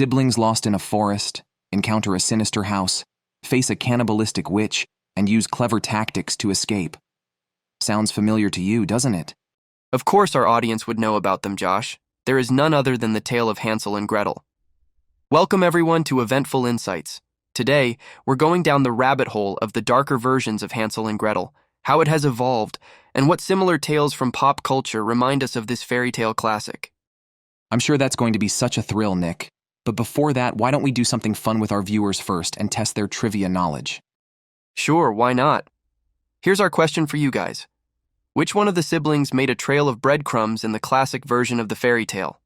Siblings lost in a forest, encounter a sinister house, face a cannibalistic witch, and use clever tactics to escape. Sounds familiar to you, doesn't it? Of course our audience would know about them, Josh. There is none other than the tale of Hansel and Gretel. Welcome everyone to Eventful Insights. Today, we're going down the rabbit hole of the darker versions of Hansel and Gretel, how it has evolved, and what similar tales from pop culture remind us of this fairy tale classic. I'm sure that's going to be such a thrill, Nick. But before that, why don't we do something fun with our viewers first and test their trivia knowledge? Sure, why not? Here's our question for you guys. Which one of the siblings made a trail of breadcrumbs in the classic version of the fairy tale?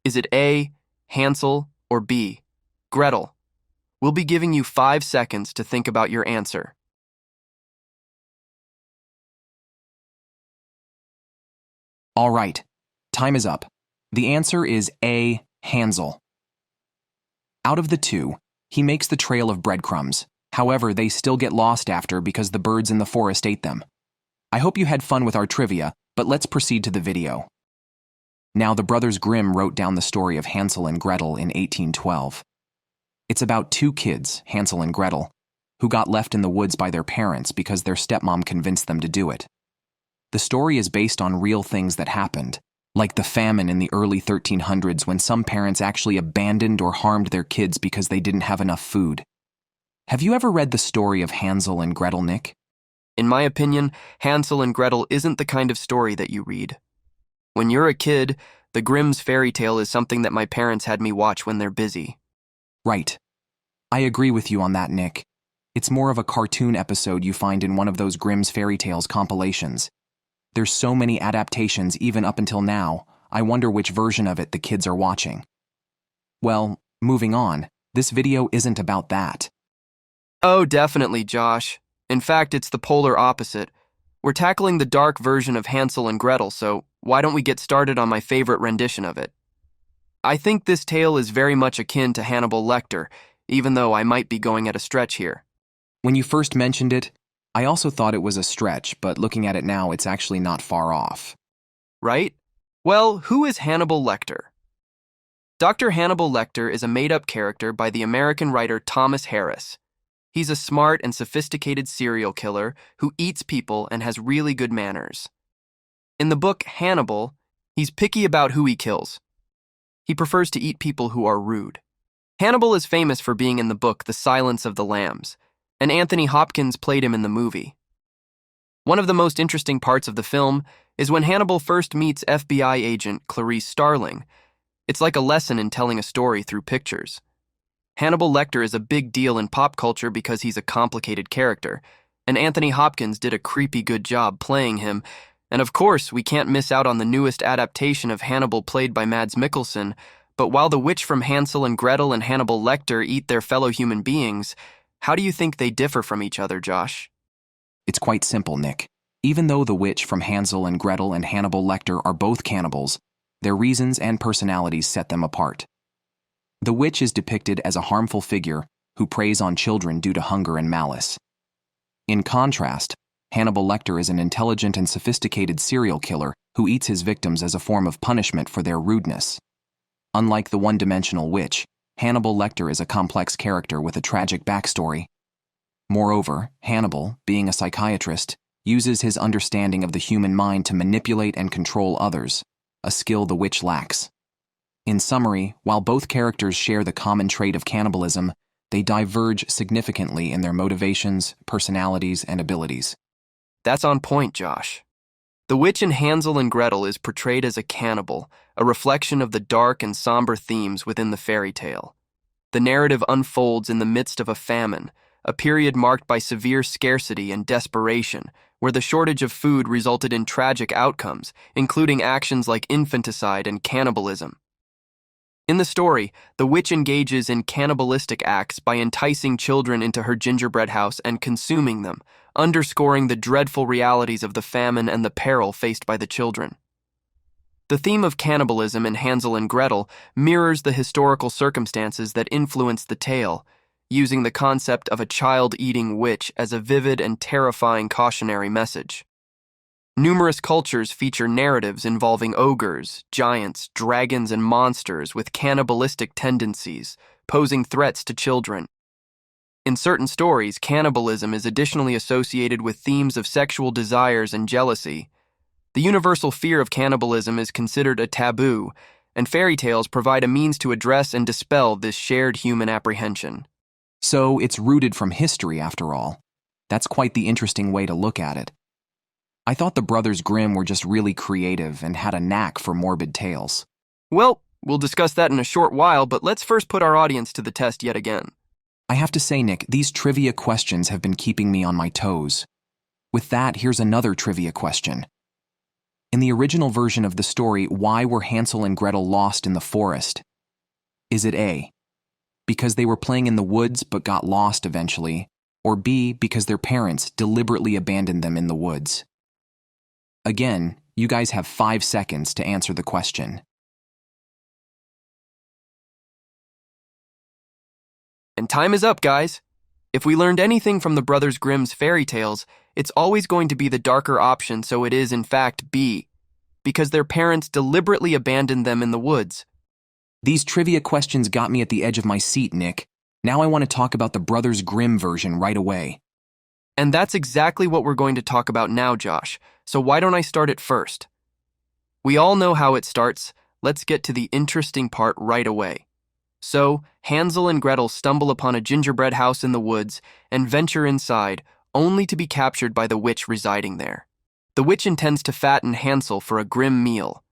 Is it A, Hansel, or B, Gretel? We'll be giving you 5 seconds to think about your answer. All right, time is up. The answer is A, Hansel. Out of the two, he makes the trail of breadcrumbs. However, they still get lost after because the birds in the forest ate them. I hope you had fun with our trivia, but let's proceed to the video. Now, the brothers Grimm wrote down the story of Hansel and Gretel in 1812. It's about two kids, Hansel and Gretel, who got left in the woods by their parents because their stepmom convinced them to do it. The story is based on real things that happened, like the famine in the early 1300s when some parents actually abandoned or harmed their kids because they didn't have enough food. Have you ever read the story of Hansel and Gretel, Nick? In my opinion, Hansel and Gretel isn't the kind of story that you read. When you're a kid, the Grimm's fairy tale is something that my parents had me watch when they're busy. Right. I agree with you on that, Nick. It's more of a cartoon episode you find in one of those Grimm's fairy tales compilations. There's so many adaptations even up until now, I wonder which version of it the kids are watching. Well, moving on, this video isn't about that. Oh, definitely, Josh. In fact, it's the polar opposite. We're tackling the dark version of Hansel and Gretel, so why don't we get started on my favorite rendition of it? I think this tale is very much akin to Hannibal Lecter, even though I might be going at a stretch here. When you first mentioned it, I also thought it was a stretch, but looking at it now, it's actually not far off. Right? Well, who is Hannibal Lecter? Dr. Hannibal Lecter is a made-up character by the American writer Thomas Harris. He's a smart and sophisticated serial killer who eats people and has really good manners. In the book Hannibal, he's picky about who he kills. He prefers to eat people who are rude. Hannibal is famous for being in the book The Silence of the Lambs, and Anthony Hopkins played him in the movie. One of the most interesting parts of the film is when Hannibal first meets FBI agent Clarice Starling. It's like a lesson in telling a story through pictures. Hannibal Lecter is a big deal in pop culture because he's a complicated character, and Anthony Hopkins did a creepy good job playing him, and of course, we can't miss out on the newest adaptation of Hannibal played by Mads Mikkelsen, but while the witch from Hansel and Gretel and Hannibal Lecter eat their fellow human beings, how do you think they differ from each other, Josh? It's quite simple, Nick. Even though the witch from Hansel and Gretel and Hannibal Lecter are both cannibals, their reasons and personalities set them apart. The witch is depicted as a harmful figure who preys on children due to hunger and malice. In contrast, Hannibal Lecter is an intelligent and sophisticated serial killer who eats his victims as a form of punishment for their rudeness. Unlike the one-dimensional witch, Hannibal Lecter is a complex character with a tragic backstory. Moreover, Hannibal, being a psychiatrist, uses his understanding of the human mind to manipulate and control others, a skill the witch lacks. In summary, while both characters share the common trait of cannibalism, they diverge significantly in their motivations, personalities, and abilities. That's on point, Josh. The witch in Hansel and Gretel is portrayed as a cannibal, a reflection of the dark and somber themes within the fairy tale. The narrative unfolds in the midst of a famine, a period marked by severe scarcity and desperation, where the shortage of food resulted in tragic outcomes, including actions like infanticide and cannibalism. In the story, the witch engages in cannibalistic acts by enticing children into her gingerbread house and consuming them, underscoring the dreadful realities of the famine and the peril faced by the children. The theme of cannibalism in Hansel and Gretel mirrors the historical circumstances that influenced the tale, using the concept of a child-eating witch as a vivid and terrifying cautionary message. Numerous cultures feature narratives involving ogres, giants, dragons, and monsters with cannibalistic tendencies, posing threats to children. In certain stories, cannibalism is additionally associated with themes of sexual desires and jealousy. The universal fear of cannibalism is considered a taboo, and fairy tales provide a means to address and dispel this shared human apprehension. So it's rooted from history, after all. That's quite the interesting way to look at it. I thought the Brothers Grimm were just really creative and had a knack for morbid tales. Well, we'll discuss that in a short while, but let's first put our audience to the test yet again. I have to say, Nick, these trivia questions have been keeping me on my toes. With that, here's another trivia question. In the original version of the story, why were Hansel and Gretel lost in the forest? Is it A, because they were playing in the woods but got lost eventually, or B, because their parents deliberately abandoned them in the woods? Again, you guys have 5 seconds to answer the question. And time is up, guys. If we learned anything from the Brothers Grimm's fairy tales, it's always going to be the darker option, so it is in fact B, because their parents deliberately abandoned them in the woods. These trivia questions got me at the edge of my seat, Nick. Now I want to talk about the Brothers Grimm version right away. And that's exactly what we're going to talk about now, Josh, so why don't I start it first? We all know how it starts. Let's get to the interesting part right away. So, Hansel and Gretel stumble upon a gingerbread house in the woods and venture inside, only to be captured by the witch residing there. The witch intends to fatten Hansel for a grim meal.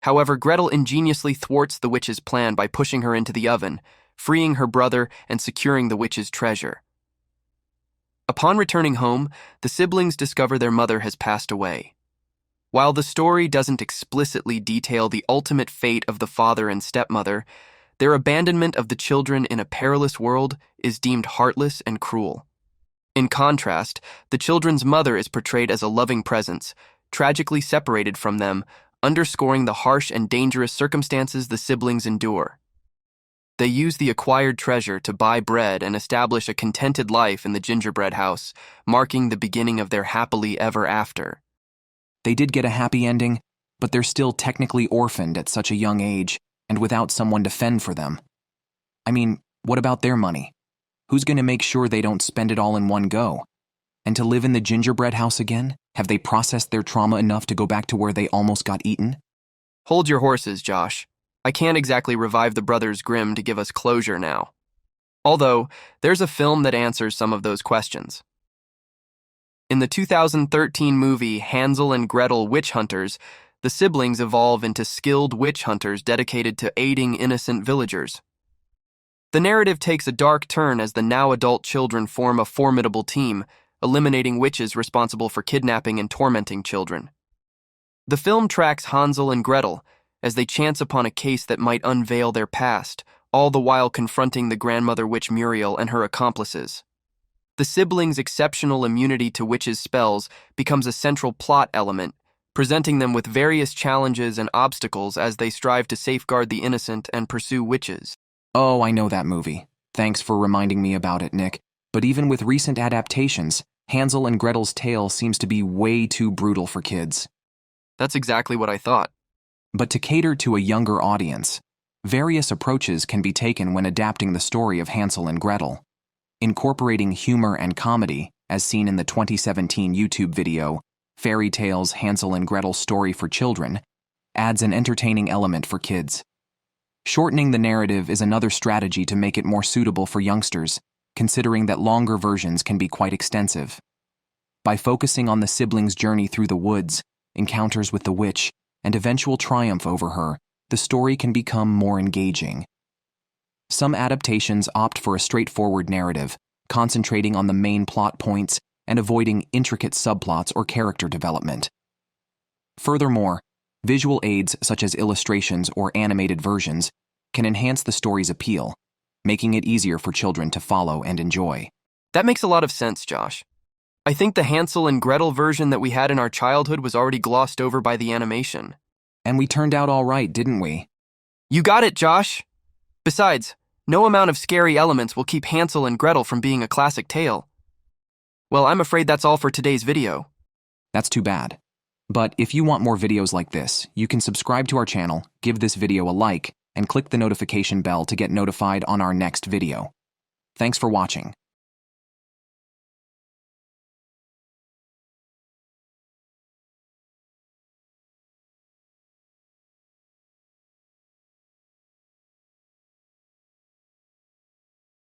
However, Gretel ingeniously thwarts the witch's plan by pushing her into the oven, freeing her brother and securing the witch's treasure. Upon returning home, the siblings discover their mother has passed away. While the story doesn't explicitly detail the ultimate fate of the father and stepmother, their abandonment of the children in a perilous world is deemed heartless and cruel. In contrast, the children's mother is portrayed as a loving presence, tragically separated from them, underscoring the harsh and dangerous circumstances the siblings endure. They use the acquired treasure to buy bread and establish a contented life in the gingerbread house, marking the beginning of their happily ever after. They did get a happy ending, but they're still technically orphaned at such a young age and without someone to fend for them. I mean, what about their money? Who's going to make sure they don't spend it all in one go? And to live in the gingerbread house again? Have they processed their trauma enough to go back to where they almost got eaten? Hold your horses, Josh. I can't exactly revive the Brothers Grimm to give us closure now. Although, there's a film that answers some of those questions. In the 2013 movie Hansel and Gretel Witch Hunters, the siblings evolve into skilled witch hunters dedicated to aiding innocent villagers. The narrative takes a dark turn as the now-adult children form a formidable team, eliminating witches responsible for kidnapping and tormenting children. The film tracks Hansel and Gretel as they chance upon a case that might unveil their past, all the while confronting the grandmother witch Muriel and her accomplices. The siblings' exceptional immunity to witches' spells becomes a central plot element, presenting them with various challenges and obstacles as they strive to safeguard the innocent and pursue witches. Oh, I know that movie. Thanks for reminding me about it, Nick. But even with recent adaptations, Hansel and Gretel's tale seems to be way too brutal for kids. That's exactly what I thought. But to cater to a younger audience, various approaches can be taken when adapting the story of Hansel and Gretel. Incorporating humor and comedy, as seen in the 2017 YouTube video, Fairy Tales Hansel and Gretel Story for Children, adds an entertaining element for kids. Shortening the narrative is another strategy to make it more suitable for youngsters, considering that longer versions can be quite extensive. By focusing on the siblings' journey through the woods, encounters with the witch, and eventual triumph over her, the story can become more engaging. Some adaptations opt for a straightforward narrative, concentrating on the main plot points and avoiding intricate subplots or character development. Furthermore, visual aids such as illustrations or animated versions can enhance the story's appeal, making it easier for children to follow and enjoy. That makes a lot of sense, Josh. I think the Hansel and Gretel version that we had in our childhood was already glossed over by the animation. And we turned out all right, didn't we? You got it, Josh! Besides, no amount of scary elements will keep Hansel and Gretel from being a classic tale. Well, I'm afraid that's all for today's video. That's too bad. But if you want more videos like this, you can subscribe to our channel, give this video a like, and click the notification bell to get notified on our next video. Thanks for watching.